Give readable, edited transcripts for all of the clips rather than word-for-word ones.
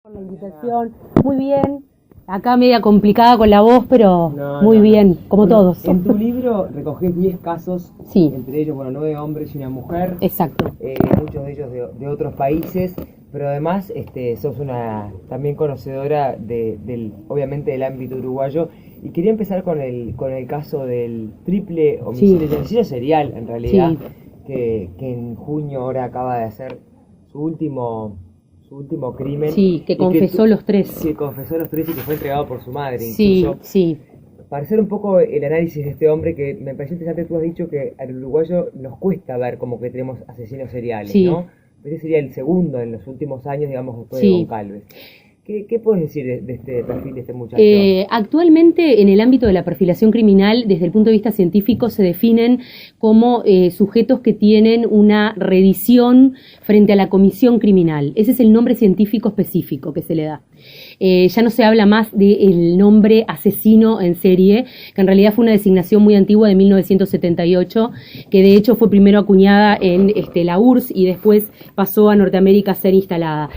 Por la invitación. Muy bien. Acá media complicada con la voz, pero muy bien, como Bueno, todos. En tu libro recogés 10 casos, Sí. entre ellos, 9 hombres y una mujer, Exacto. muchos de ellos de otros países, pero además sos una también conocedora obviamente del ámbito uruguayo, y quería empezar con el caso del triple homicidio, Sí. homicidio serial en realidad, Sí. que en junio ahora acaba de hacer su último crimen. Sí, que y confesó los tres. Que confesó los tres y que fue entregado por su madre, Sí, incluso. sí. Para hacer un poco el análisis de este hombre, que me pareció interesante, tú has dicho que al uruguayo nos cuesta ver como que tenemos asesinos seriales, Sí. ¿no? Ese sería el segundo en los últimos años, digamos, después Sí. de Goncalves. ¿Qué puedes decir de este perfil de este muchacho? Actualmente, en el ámbito de la perfilación criminal, desde el punto de vista científico, se definen como sujetos que tienen una redición frente a la comisión criminal. Ese es el nombre científico específico que se le da. Ya no se habla más del nombre asesino en serie, que en realidad fue una designación muy antigua de 1978, que de hecho fue primero acuñada en la URSS y después pasó a Norteamérica a ser instalada.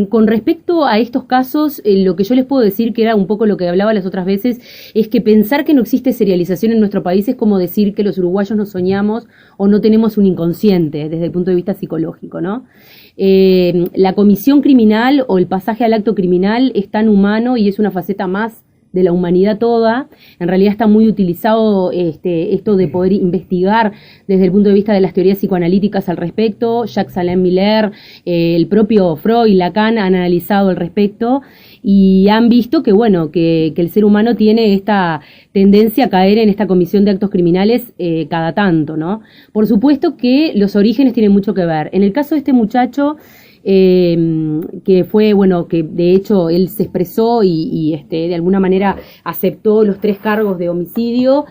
Con respecto a estos casos, lo que yo les puedo decir, que era un poco lo que hablaba las otras veces, es que pensar que no existe serialización en nuestro país es como decir que los uruguayos no soñamos o no tenemos un inconsciente desde el punto de vista psicológico, ¿no? La comisión criminal o el pasaje al acto criminal es tan humano y es una faceta más de la humanidad toda. En realidad está muy utilizado esto de poder investigar desde el punto de vista de las teorías psicoanalíticas al respecto. Jacques Alain Miller, el propio Freud y Lacan han analizado al respecto y han visto que el ser humano tiene esta tendencia a caer en esta comisión de actos criminales cada tanto, ¿no? Por supuesto que los orígenes tienen mucho que ver. En el caso de este muchacho, que fue, que de hecho él se expresó y de alguna manera aceptó los 3 cargos de homicidio,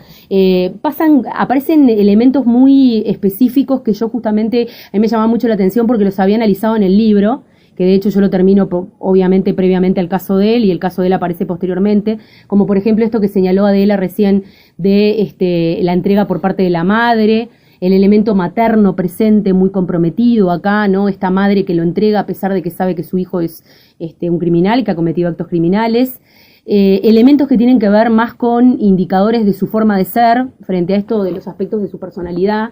aparecen elementos muy específicos que yo justamente, a mí me llamaba mucho la atención porque los había analizado en el libro, que de hecho yo lo termino obviamente previamente al caso de él, y el caso de él aparece posteriormente, como por ejemplo esto que señaló Adela recién de la entrega por parte de la madre, el elemento materno presente muy comprometido acá, ¿no? Esta madre que lo entrega a pesar de que sabe que su hijo es un criminal, que ha cometido actos criminales. Elementos que tienen que ver más con indicadores de su forma de ser frente a esto de los aspectos de su personalidad.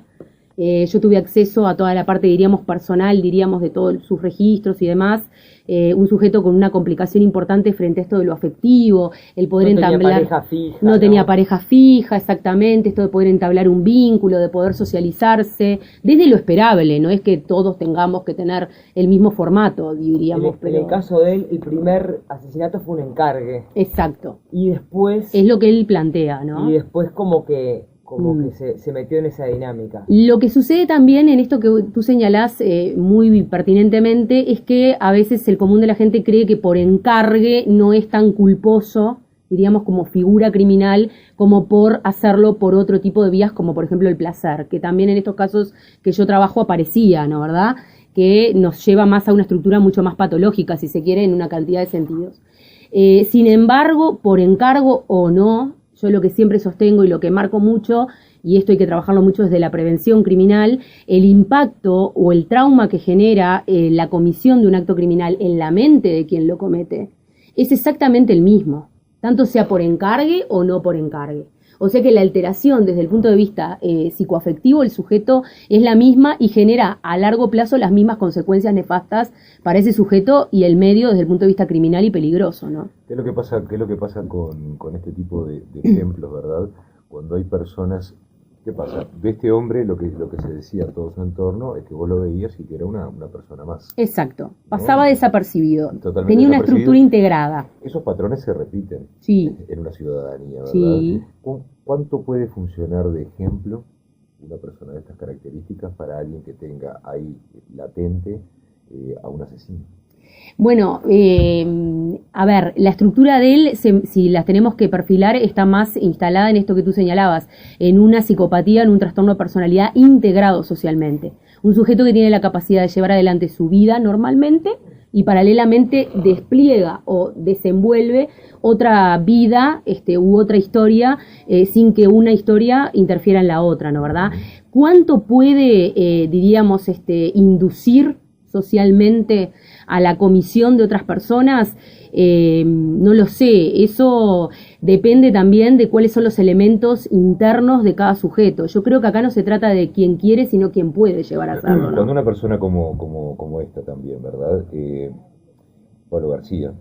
Yo tuve acceso a toda la parte, personal, de todos sus registros y demás. Un sujeto con una complicación importante frente a esto de lo afectivo, el poder entablar... No tenía pareja fija. No tenía pareja fija, exactamente, esto de poder entablar un vínculo, de poder socializarse, desde lo esperable, no es que todos tengamos que tener el mismo formato, diríamos. En el caso de él, el primer asesinato fue un encargue. Exacto. Y después... Es lo que él plantea, ¿no? Y después como que se metió en esa dinámica. Lo que sucede también en esto que tú señalás muy pertinentemente es que a veces el común de la gente cree que por encargue no es tan culposo, como figura criminal, como por hacerlo por otro tipo de vías, como por ejemplo el placer, que también en estos casos que yo trabajo aparecía, ¿no? ¿Verdad? Que nos lleva más a una estructura mucho más patológica, si se quiere, en una cantidad de sentidos. Sin embargo, por encargo o no, yo lo que siempre sostengo y lo que marco mucho, y esto hay que trabajarlo mucho desde la prevención criminal, el impacto o el trauma que genera la comisión de un acto criminal en la mente de quien lo comete es exactamente el mismo, tanto sea por encargue o no por encargue. O sea que la alteración desde el punto de vista psicoafectivo del sujeto es la misma y genera a largo plazo las mismas consecuencias nefastas para ese sujeto y el medio desde el punto de vista criminal y peligroso, ¿no? ¿Qué es lo que pasa con este tipo de ejemplos, verdad? Cuando hay personas... ¿Qué pasa? De este hombre lo que se decía a todo su entorno es que vos lo veías y que era una persona más. Exacto. Pasaba desapercibido. Totalmente tenía una desapercibido. Estructura integrada. Esos patrones se repiten en una ciudadanía, ¿verdad? Sí. ¿Cuánto puede funcionar de ejemplo una persona de estas características para alguien que tenga ahí latente a un asesino? Bueno, a ver, la estructura de él, si las tenemos que perfilar, está más instalada en esto que tú señalabas, en una psicopatía, en un trastorno de personalidad integrado socialmente. Un sujeto que tiene la capacidad de llevar adelante su vida normalmente y paralelamente despliega o desenvuelve otra vida u otra historia sin que una historia interfiera en la otra, ¿no? ¿Verdad? ¿Cuánto puede, inducir socialmente a la comisión de otras personas, no lo sé. Eso depende también de cuáles son los elementos internos de cada sujeto. Yo creo que acá no se trata de quién quiere, sino quién puede llevar a hacerlo, ¿no? Cuando una persona como esta también, ¿verdad? Pablo García,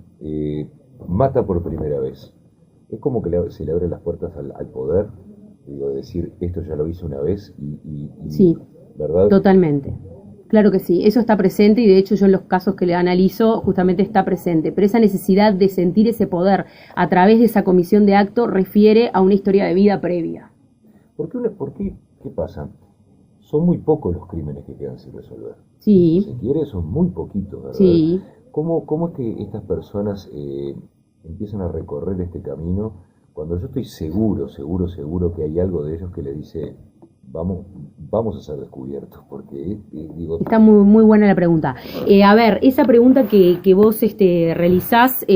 mata por primera vez. Es como que se le abren las puertas al poder, digo, de decir, esto ya lo hice una vez sí, ¿verdad? Totalmente. Claro que sí, eso está presente y de hecho yo en los casos que le analizo justamente está presente, pero esa necesidad de sentir ese poder a través de esa comisión de acto refiere a una historia de vida previa. ¿Qué pasa? Son muy pocos los crímenes que quedan sin resolver. Sí. Si se quiere, son muy poquitos, ¿verdad? Sí. ¿Cómo es que estas personas empiezan a recorrer este camino cuando yo estoy seguro que hay algo de ellos que le dice, vamos a ser descubiertos? Porque, digo... Está muy buena la pregunta. A ver, esa pregunta que vos realizás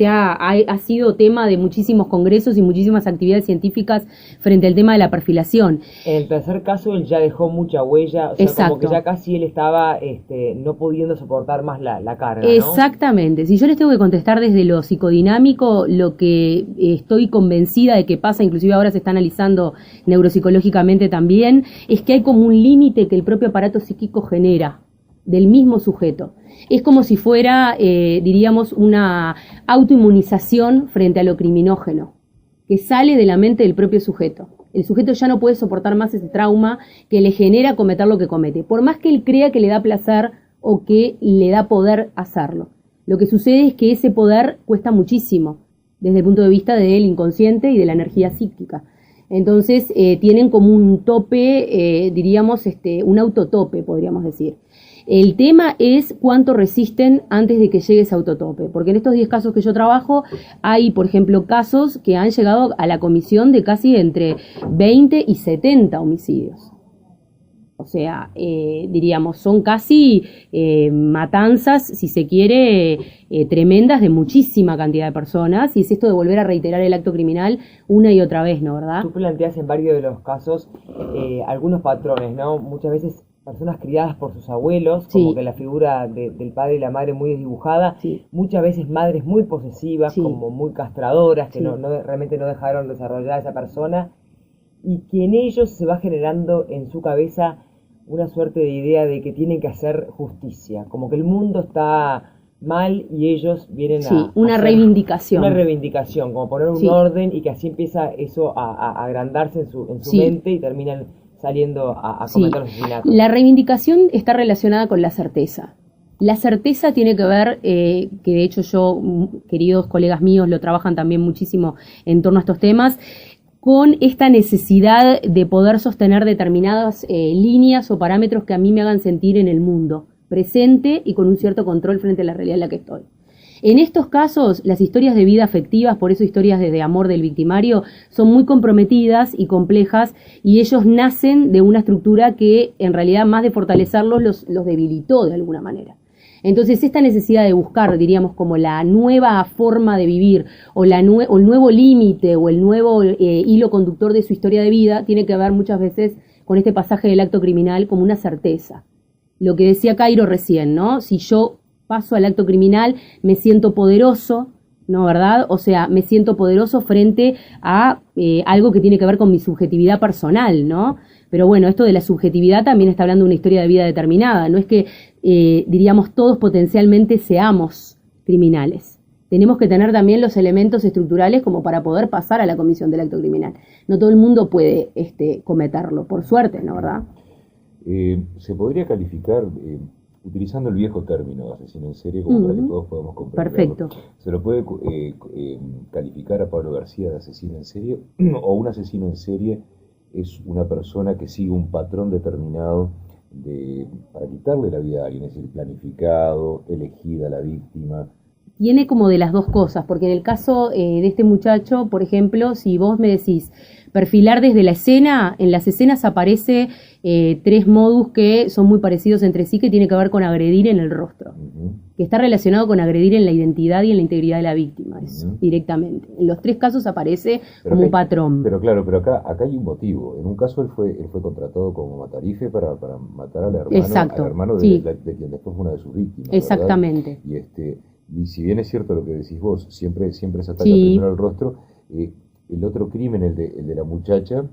ha sido tema de muchísimos congresos y muchísimas actividades científicas frente al tema de la perfilación. En el tercer caso él ya dejó mucha huella, o sea, exacto, como que ya casi él estaba no pudiendo soportar más la carga, ¿no? Exactamente. Si yo les tengo que contestar desde lo psicodinámico, lo que estoy convencida de que pasa, inclusive ahora se está analizando neuropsicológicamente también, es que hay como un límite que el propio aparato psíquico genera del mismo sujeto. Es como si fuera, diríamos, una autoinmunización frente a lo criminógeno, que sale de la mente del propio sujeto. El sujeto ya no puede soportar más ese trauma que le genera cometer lo que comete, por más que él crea que le da placer o que le da poder hacerlo. Lo que sucede es que ese poder cuesta muchísimo desde el punto de vista del inconsciente y de la energía psíquica. Entonces tienen como un tope, diríamos, un autotope, podríamos decir. El tema es cuánto resisten antes de que llegue ese autotope, porque en estos 10 casos que yo trabajo hay, por ejemplo, casos que han llegado a la comisión de casi entre 20 y 70 homicidios. O sea, diríamos, son casi matanzas, si se quiere, tremendas de muchísima cantidad de personas, y es esto de volver a reiterar el acto criminal una y otra vez, ¿no? ¿Verdad? Tú planteas en varios de los casos algunos patrones, ¿no? Muchas veces personas criadas por sus abuelos, como sí, que la figura del padre y la madre muy desdibujada, sí, muchas veces madres muy posesivas, sí, como muy castradoras, que sí, realmente no dejaron desarrollar a esa persona, y que en ellos se va generando en su cabeza una suerte de idea de que tienen que hacer justicia, como que el mundo está mal y ellos vienen a una hacer reivindicación. Una reivindicación, como poner un orden, y que así empieza eso a agrandarse en su mente y terminan saliendo a cometer los asesinatos. La reivindicación está relacionada con la certeza. La certeza tiene que ver, que de hecho queridos colegas míos lo trabajan también muchísimo en torno a estos temas, con esta necesidad de poder sostener determinadas líneas o parámetros que a mí me hagan sentir en el mundo presente y con un cierto control frente a la realidad en la que estoy. En estos casos, las historias de vida afectivas, por eso historias de amor del victimario, son muy comprometidas y complejas, y ellos nacen de una estructura que en realidad, más de fortalecerlos, los debilitó de alguna manera. Entonces, esta necesidad de buscar, diríamos, como la nueva forma de vivir, o el nuevo límite, o el nuevo hilo conductor de su historia de vida, tiene que ver muchas veces con este pasaje del acto criminal como una certeza. Lo que decía Cairo recién, ¿no? Si yo paso al acto criminal, me siento poderoso, ¿no? ¿Verdad? O sea, me siento poderoso frente a algo que tiene que ver con mi subjetividad personal, ¿no? Pero bueno, esto de la subjetividad también está hablando de una historia de vida determinada. No es que, diríamos, todos potencialmente seamos criminales. Tenemos que tener también los elementos estructurales como para poder pasar a la comisión del acto criminal. No todo el mundo puede cometerlo, por suerte, ¿no? ¿Verdad? Se podría calificar, utilizando el viejo término de asesino en serie, como para que todos podamos comprenderlo. Perfecto. ¿Se lo puede calificar a Pablo García de asesino en serie? ¿O un asesino en serie es una persona que sigue un patrón determinado para quitarle la vida a alguien? Es decir, planificado, elegida la víctima, tiene como de las dos cosas, porque en el caso de este muchacho, por ejemplo, si vos me decís perfilar desde la escena, en las escenas aparece 3 modus que son muy parecidos entre sí, que tiene que ver con agredir en el rostro, que está relacionado con agredir en la identidad y en la integridad de la víctima, eso, directamente. En los 3 casos aparece como un patrón. Pero claro, pero acá hay un motivo. En un caso él fue contratado como matarife para matar al hermano, exacto, al hermano sí, de quien después fue una de sus víctimas. Exactamente. ¿Verdad? Y si bien es cierto lo que decís vos, siempre se ataca sí, primero al rostro, el otro crimen, el de la muchacha,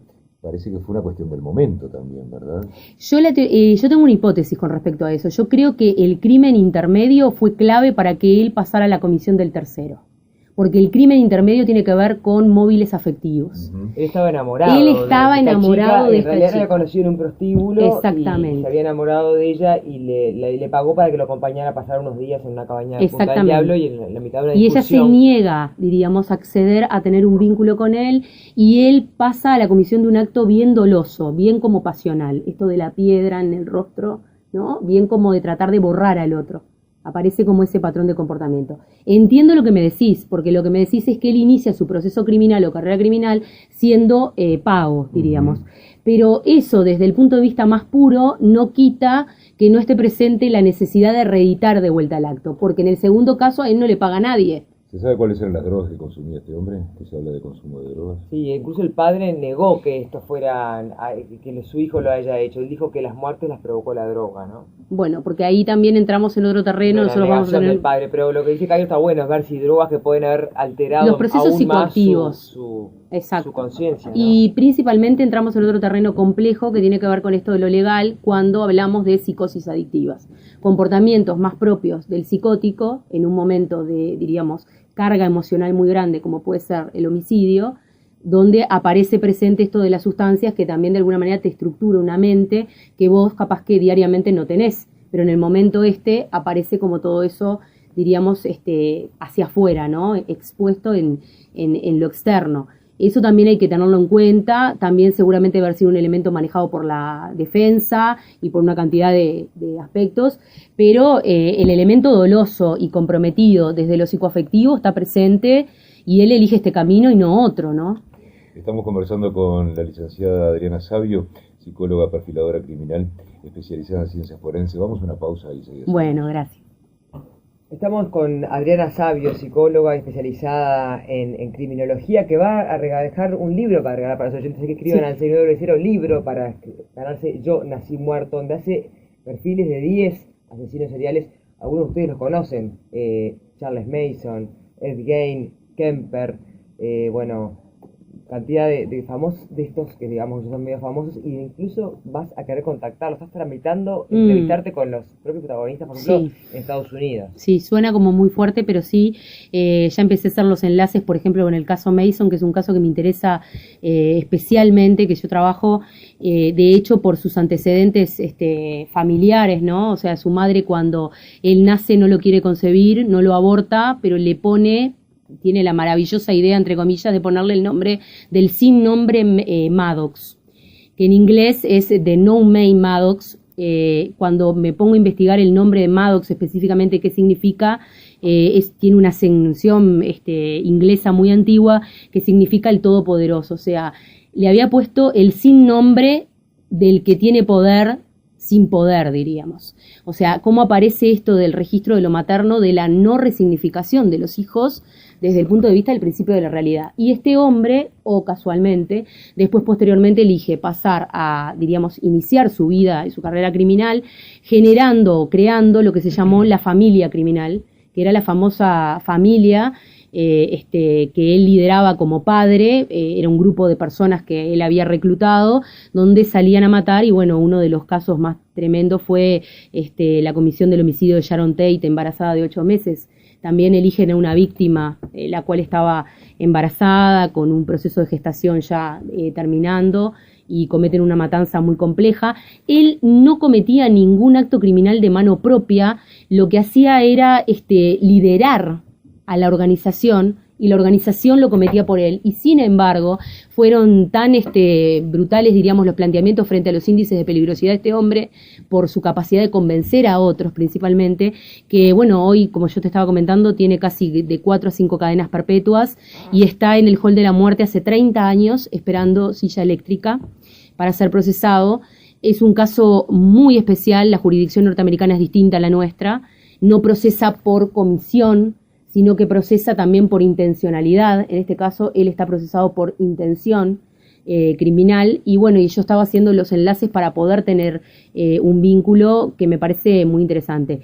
parece que fue una cuestión del momento también, ¿verdad? Yo tengo una hipótesis con respecto a eso. Yo creo que el crimen intermedio fue clave para que él pasara a la comisión del tercero. Porque el crimen intermedio tiene que ver con móviles afectivos. Él estaba enamorado. Él estaba enamorado de esta chica. En realidad la conocido en un prostíbulo. Exactamente. Y se había enamorado de ella y le pagó para que lo acompañara a pasar unos días en una cabaña de Punta del Diablo y en la mitad de una discusión. Y ella se niega, diríamos, a acceder a tener un vínculo con él, y él pasa a la comisión de un acto bien doloso, bien como pasional. Esto de la piedra en el rostro, ¿no? Bien como de tratar de borrar al otro. Aparece como ese patrón de comportamiento. Entiendo lo que me decís, porque lo que me decís es que él inicia su proceso criminal o carrera criminal siendo pago, diríamos. Pero eso, desde el punto de vista más puro, no quita que no esté presente la necesidad de reeditar de vuelta al acto, porque en el segundo caso a él no le paga nadie. ¿Se sabe cuáles eran las drogas que consumía este hombre? ¿Que se habla de consumo de drogas? Sí, incluso el padre negó que esto fuera, que su hijo lo haya hecho. Él dijo que las muertes las provocó la droga, ¿no? Bueno, porque ahí también entramos en otro terreno. Nosotros vamos a tener del padre, pero lo que dice Cayo está bueno, es ver si drogas que pueden haber alterado los procesos aún psicoactivos. Más su conciencia, ¿no? Y principalmente entramos en otro terreno complejo que tiene que ver con esto de lo legal cuando hablamos de psicosis adictivas. Comportamientos más propios del psicótico en un momento de, diríamos, carga emocional muy grande, como puede ser el homicidio, donde aparece presente esto de las sustancias que también de alguna manera te estructura una mente que vos capaz que diariamente no tenés, pero en el momento aparece como todo eso, diríamos, hacia afuera, ¿no? Expuesto en lo externo. Eso también hay que tenerlo en cuenta, también seguramente va a ser un elemento manejado por la defensa y por una cantidad de aspectos, pero el elemento doloso y comprometido desde lo psicoafectivo está presente y él elige este camino y no otro, ¿no? Estamos conversando con la licenciada Adriana Savio, psicóloga perfiladora criminal, especializada en ciencias forenses. Vamos a una pausa y seguimos. Bueno, gracias. Estamos con Adriana Savio, psicóloga especializada en criminología, que va a dejar un libro para regalar para los oyentes que escriban al 6900 libro para ganarse Yo Nací Muerto, donde hace perfiles de 10 asesinos seriales. Algunos de ustedes los conocen, Charles Mason, Ed Gein, Kemper, cantidad de famosos de estos que digamos son medio famosos, y incluso vas a querer contactarlos, estás tramitando entrevistarte con los propios protagonistas, por ejemplo, en Estados Unidos. Sí, suena como muy fuerte, pero sí, ya empecé a hacer los enlaces, por ejemplo, con el caso Mason, que es un caso que me interesa especialmente, que yo trabajo, de hecho, por sus antecedentes familiares, ¿no? O sea, su madre cuando él nace no lo quiere concebir, no lo aborta, pero tiene la maravillosa idea, entre comillas, de ponerle el nombre del sin nombre Maddox, que en inglés es The No Name Maddox. Cuando me pongo a investigar el nombre de Maddox específicamente qué significa, tiene una acensión inglesa muy antigua que significa el todopoderoso, o sea, le había puesto el sin nombre del que tiene poder sin poder, diríamos. O sea, cómo aparece esto del registro de lo materno, de la no resignificación de los hijos desde el punto de vista del principio de la realidad. Y este hombre, o casualmente, después posteriormente elige pasar a, diríamos, iniciar su vida y su carrera criminal, creando lo que se llamó la familia criminal, que era la famosa familia que él lideraba como padre. Era un grupo de personas que él había reclutado, donde salían a matar, y bueno, uno de los casos más tremendos fue la comisión del homicidio de Sharon Tate, embarazada de 8 meses. También eligen a una víctima, la cual estaba embarazada, con un proceso de gestación ya terminando, y cometen una matanza muy compleja. Él no cometía ningún acto criminal de mano propia, lo que hacía era liderar a la organización y la organización lo cometía por él, y sin embargo fueron tan brutales, diríamos, los planteamientos frente a los índices de peligrosidad de este hombre, por su capacidad de convencer a otros principalmente, que bueno, hoy, como yo te estaba comentando, tiene casi de 4 a 5 cadenas perpetuas, y está en el hall de la muerte hace 30 años, esperando silla eléctrica para ser procesado. Es un caso muy especial, la jurisdicción norteamericana es distinta a la nuestra, no procesa por comisión, sino que procesa también por intencionalidad. En este caso, él está procesado por intención criminal, y bueno, y yo estaba haciendo los enlaces para poder tener un vínculo que me parece muy interesante.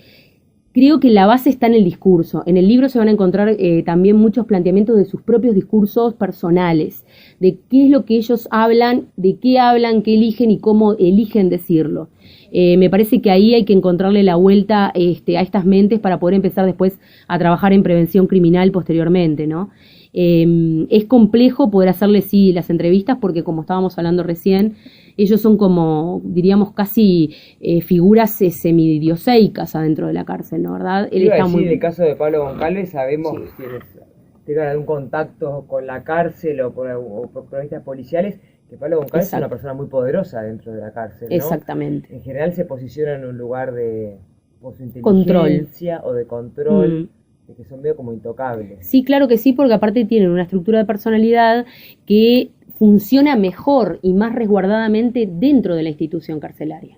Creo que la base está en el discurso. En el libro se van a encontrar también muchos planteamientos de sus propios discursos personales, de qué es lo que ellos hablan, de qué hablan, qué eligen y cómo eligen decirlo. Me parece que ahí hay que encontrarle la vuelta a estas mentes para poder empezar después a trabajar en prevención criminal posteriormente, ¿no? Es complejo poder hacerle, sí, las entrevistas, porque como estábamos hablando recién, ellos son como, diríamos, casi figuras semidioseicas adentro de la cárcel, ¿no? ¿Verdad? Él está muy... En el caso de Pablo Goncalves sabemos quienes tengan algún contacto con la cárcel o por cronistas policiales, que Pablo Goncalves es una persona muy poderosa dentro de la cárcel, ¿no? Exactamente. En general se posiciona en un lugar de por su inteligencia o de control, de que son medio como intocables. Sí, claro que sí, porque aparte tienen una estructura de personalidad que funciona mejor y más resguardadamente dentro de la institución carcelaria.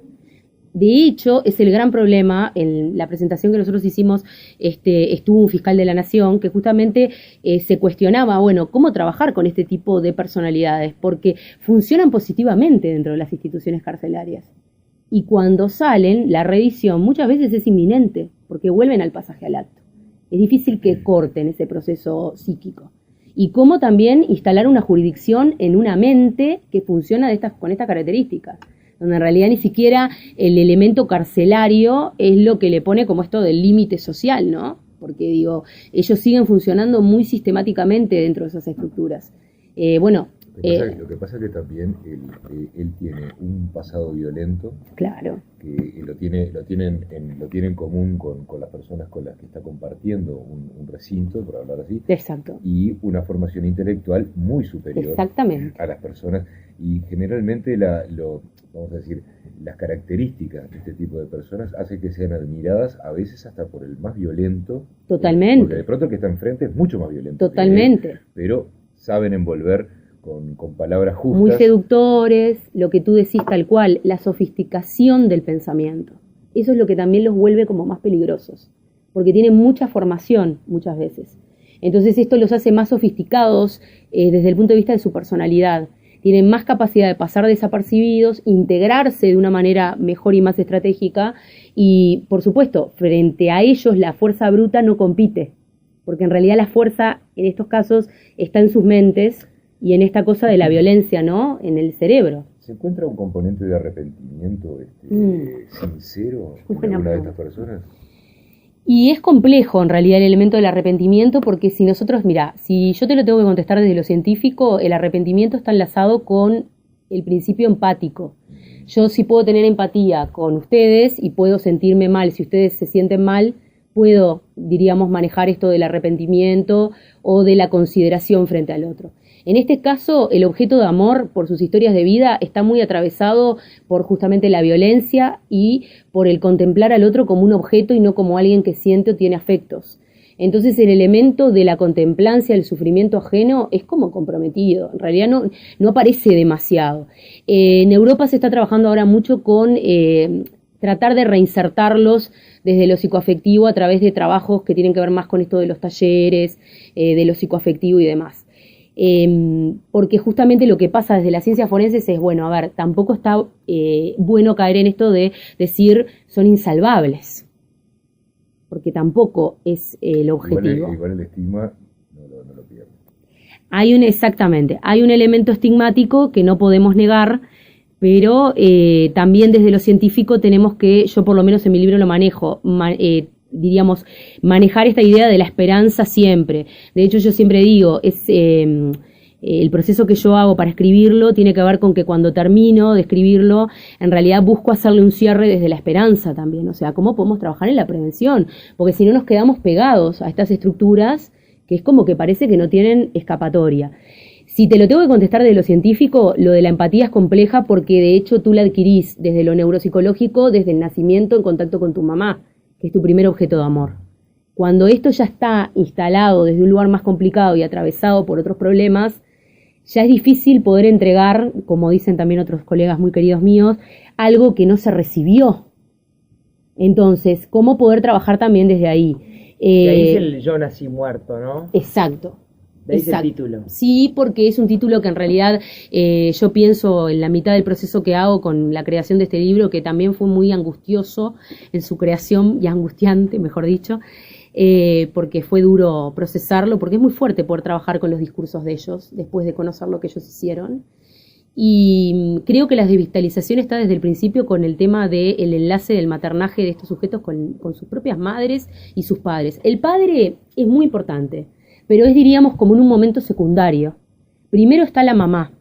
De hecho, es el gran problema. En la presentación que nosotros hicimos, estuvo un fiscal de la Nación que justamente se cuestionaba, bueno, cómo trabajar con este tipo de personalidades, porque funcionan positivamente dentro de las instituciones carcelarias. Y cuando salen, la revisión muchas veces es inminente, porque vuelven al pasaje al acto. Es difícil que corten ese proceso psíquico. Y cómo también instalar una jurisdicción en una mente que funciona con estas características, donde en realidad ni siquiera el elemento carcelario es lo que le pone como esto del límite social, ¿no? Porque digo, ellos siguen funcionando muy sistemáticamente dentro de esas estructuras. Lo que pasa es que también él tiene un pasado violento, claro, que lo tiene en común con las personas con las que está compartiendo un recinto, por hablar así. Exacto. Y una formación intelectual muy superior. Exactamente. A las personas. Y generalmente vamos a decir, las características de este tipo de personas hacen que sean admiradas a veces hasta por el más violento. Totalmente. Porque de pronto el que está enfrente es mucho más violento. Totalmente. Pero saben envolver con palabras justas. Muy seductores, lo que tú decís tal cual, la sofisticación del pensamiento. Eso es lo que también los vuelve como más peligrosos, porque tienen mucha formación muchas veces. Entonces esto los hace más sofisticados desde el punto de vista de su personalidad. Tienen más capacidad de pasar desapercibidos, integrarse de una manera mejor y más estratégica, y por supuesto, frente a ellos la fuerza bruta no compite, porque en realidad la fuerza en estos casos está en sus mentes y en esta cosa de la violencia, ¿no? En el cerebro. ¿Se encuentra un componente de arrepentimiento sincero en alguna de estas personas? Y es complejo en realidad el elemento del arrepentimiento, porque si nosotros, si yo te lo tengo que contestar desde lo científico, el arrepentimiento está enlazado con el principio empático. Yo sí puedo tener empatía con ustedes y puedo sentirme mal. Si ustedes se sienten mal, puedo, diríamos, manejar esto del arrepentimiento o de la consideración frente al otro. En este caso, el objeto de amor, por sus historias de vida, está muy atravesado por justamente la violencia y por el contemplar al otro como un objeto y no como alguien que siente o tiene afectos. Entonces el elemento de la contemplancia del sufrimiento ajeno es como comprometido, en realidad no aparece demasiado. En Europa se está trabajando ahora mucho con tratar de reinsertarlos desde lo psicoafectivo a través de trabajos que tienen que ver más con esto de los talleres, de lo psicoafectivo y demás. Porque justamente lo que pasa desde las ciencias forenses es, tampoco está bueno caer en esto de decir son insalvables, porque tampoco es el objetivo. Igual el estigma no lo pierde. Exactamente, hay un elemento estigmático que no podemos negar, pero también desde lo científico tenemos que, yo por lo menos en mi libro lo manejo, diríamos, manejar esta idea de la esperanza siempre. De hecho, yo siempre digo, el proceso que yo hago para escribirlo tiene que ver con que cuando termino de escribirlo, en realidad busco hacerle un cierre desde la esperanza también. O sea, ¿cómo podemos trabajar en la prevención? Porque si no nos quedamos pegados a estas estructuras que es como que parece que no tienen escapatoria. Si te lo tengo que contestar de lo científico, lo de la empatía es compleja porque de hecho tú la adquirís desde lo neuropsicológico, desde el nacimiento en contacto con tu mamá, que es tu primer objeto de amor. Cuando esto ya está instalado desde un lugar más complicado y atravesado por otros problemas, ya es difícil poder entregar, como dicen también otros colegas muy queridos míos, algo que no se recibió. Entonces, ¿cómo poder trabajar también desde ahí? De ahí es el yo nací muerto, ¿no? Exacto. De ahí es el título. Sí, porque es un título que en realidad yo pienso en la mitad del proceso que hago con la creación de este libro, que también fue muy angustioso en su creación, y angustiante, mejor dicho, porque fue duro procesarlo, porque es muy fuerte poder trabajar con los discursos de ellos después de conocer lo que ellos hicieron. Y creo que la desvitalización está desde el principio con el tema del enlace del maternaje de estos sujetos con sus propias madres y sus padres. El padre es muy importante, pero es, diríamos, como en un momento secundario. Primero está la mamá,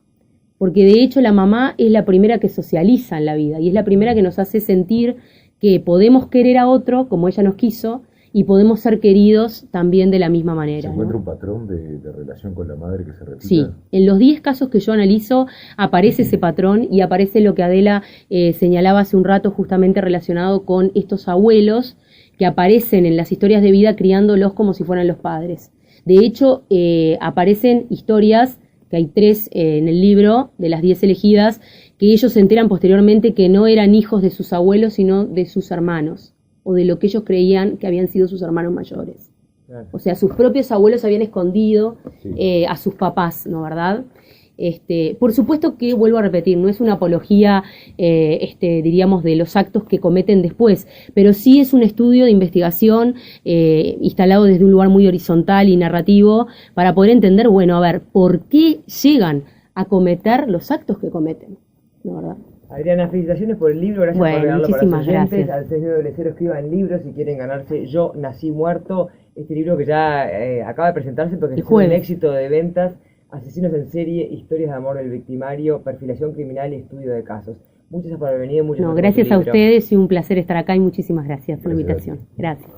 porque de hecho la mamá es la primera que socializa en la vida y es la primera que nos hace sentir que podemos querer a otro como ella nos quiso y podemos ser queridos también de la misma manera. ¿Se encuentra ¿no? un patrón de relación con la madre que se repite? Sí, en los 10 casos que yo analizo aparece ese patrón y aparece lo que Adela señalaba hace un rato, justamente relacionado con estos abuelos que aparecen en las historias de vida criándolos como si fueran los padres. De hecho, aparecen historias, que hay 3 en el libro, de las 10 elegidas, que ellos se enteran posteriormente que no eran hijos de sus abuelos, sino de sus hermanos, o de lo que ellos creían que habían sido sus hermanos mayores. Claro. O sea, sus propios abuelos habían escondido a sus papás, ¿no, verdad? Por supuesto que, vuelvo a repetir, no es una apología, diríamos, de los actos que cometen después, pero sí es un estudio de investigación instalado desde un lugar muy horizontal y narrativo para poder entender, bueno, a ver, ¿por qué llegan a cometer los actos que cometen? ¿No, verdad? Adriana, felicitaciones por el libro, gracias por regalarlo para los oyentes. Gracias. Al 6900 escriban libros si quieren ganarse Yo Nací Muerto, este libro que ya acaba de presentarse porque es un éxito de ventas. Asesinos en serie, historias de amor del victimario, perfilación criminal y estudio de casos. Muchas gracias por haber venido. Gracias a ustedes y un placer estar acá y muchísimas gracias por la invitación. Gracias.